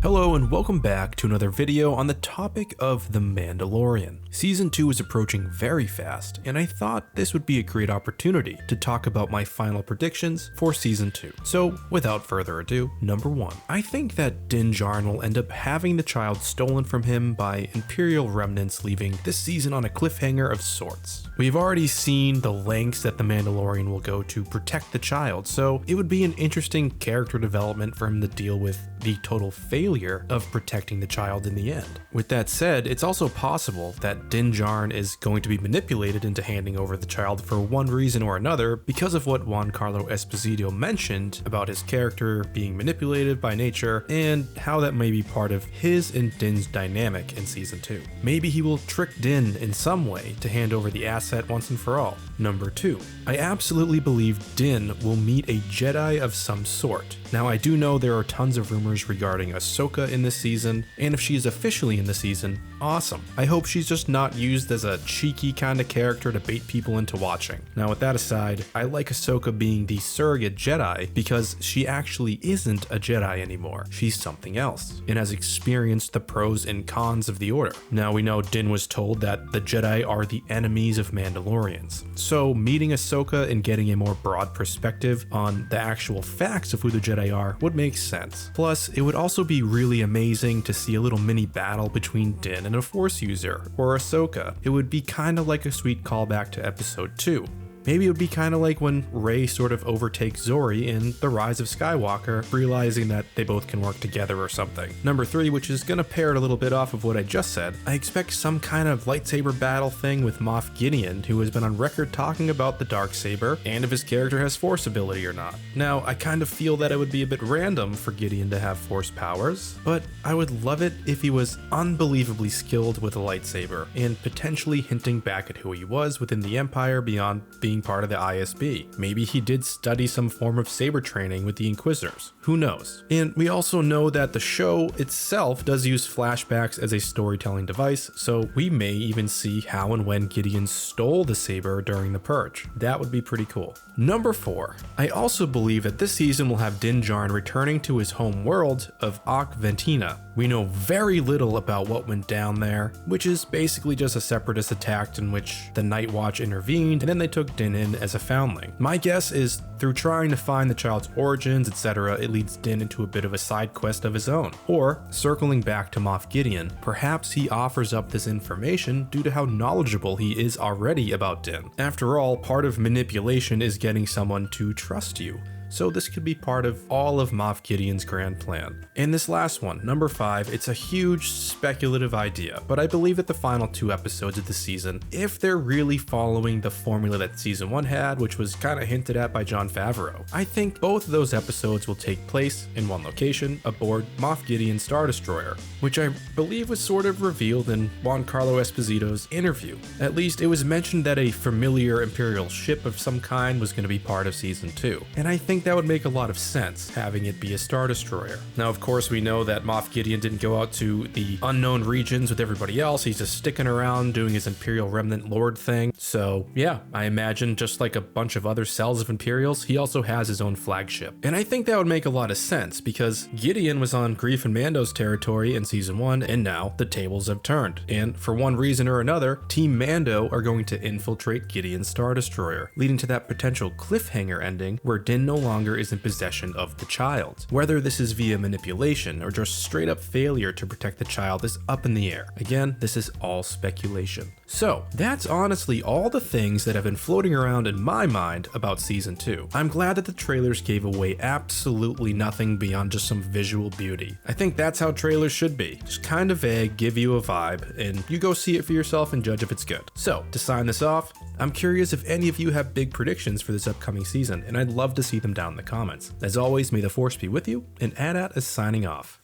Hello and welcome back to another video on the topic of The Mandalorian. Season 2 is approaching very fast, and I thought this would be a great opportunity to talk about my final predictions for Season 2. So, without further ado, number 1. I think that Dinjarn will end up having the child stolen from him by Imperial remnants, leaving this season on a cliffhanger of sorts. We've already seen the lengths that the Mandalorian will go to protect the child, so it would be an interesting character development for him to deal with the total failure of protecting the child in the end. With that said, it's also possible that Dinjarn is going to be manipulated into handing over the child for one reason or another because of what Giancarlo Esposito mentioned about his character being manipulated by nature and how that may be part of his and Din's dynamic in Season 2. Maybe he will trick Din in some way to hand over the asset once and for all. Number 2. I absolutely believe Din will meet a Jedi of some sort. Now, I do know there are tons of rumors regarding Ahsoka in this season, and if she is officially in the season, awesome. I hope she's just not used as a cheeky kind of character to bait people into watching. Now, with that aside, I like Ahsoka being the surrogate Jedi because she actually isn't a Jedi anymore. She's something else, and has experienced the pros and cons of the Order. Now, we know Din was told that the Jedi are the enemies of Mandalorians, so meeting Ahsoka and getting a more broad perspective on the actual facts of who the Jedi are would make sense. Plus, it would also be really amazing to see a little mini battle between Din and a Force user, or Ahsoka. It would be kind of like a sweet callback to Episode 2. Maybe it would be kind of like when Rey sort of overtakes Zori in The Rise of Skywalker, realizing that they both can work together or something. Number 3, which is gonna pair it a little bit off of what I just said, I expect some kind of lightsaber battle thing with Moff Gideon, who has been on record talking about the Darksaber and if his character has Force ability or not. Now, I kind of feel that it would be a bit random for Gideon to have Force powers, but I would love it if he was unbelievably skilled with a lightsaber, and potentially hinting back at who he was within the Empire beyond being part of the ISB. Maybe he did study some form of saber training with the Inquisitors. Who knows? And we also know that the show itself does use flashbacks as a storytelling device, so we may even see how and when Gideon stole the saber during the Purge. That would be pretty cool. Number 4. I also believe that this season will have Dinjarn returning to his home world of Ak Ventina. We know very little about what went down there, which is basically just a separatist attack in which the Night Watch intervened and then they took Din in as a foundling. My guess is through trying to find the child's origins, etc., it leads Din into a bit of a side quest of his own. Or, circling back to Moff Gideon, perhaps he offers up this information due to how knowledgeable he is already about Din. After all, part of manipulation is getting someone to trust you. So this could be part of all of Moff Gideon's grand plan. And this last one, number 5, it's a huge speculative idea, but I believe that the final 2 episodes of the season, if they're really following the formula that Season 1 had, which was kind of hinted at by Jon Favreau, I think both of those episodes will take place in one location aboard Moff Gideon's Star Destroyer, which I believe was sort of revealed in Giancarlo Esposito's interview. At least it was mentioned that a familiar Imperial ship of some kind was going to be part of Season 2, and I think that would make a lot of sense, having it be a Star Destroyer. Now, of course, we know that Moff Gideon didn't go out to the unknown regions with everybody else. He's just sticking around doing his Imperial Remnant Lord thing. So yeah, I imagine just like a bunch of other cells of Imperials, he also has his own flagship. And I think that would make a lot of sense because Gideon was on Greef and Mando's territory in Season 1, and now the tables have turned. And for one reason or another, Team Mando are going to infiltrate Gideon's Star Destroyer, leading to that potential cliffhanger ending where Din no longer is in possession of the child. Whether this is via manipulation or just straight up failure to protect the child is up in the air. Again, this is all speculation. So that's honestly all the things that have been floating around in my mind about Season 2. I'm glad that the trailers gave away absolutely nothing beyond just some visual beauty. I think that's how trailers should be. Just kind of vague, give you a vibe, and you go see it for yourself and judge if it's good. So to sign this off, I'm curious if any of you have big predictions for this upcoming season, and I'd love to see them down in the comments. As always, may the Force be with you, and AT-AT is signing off.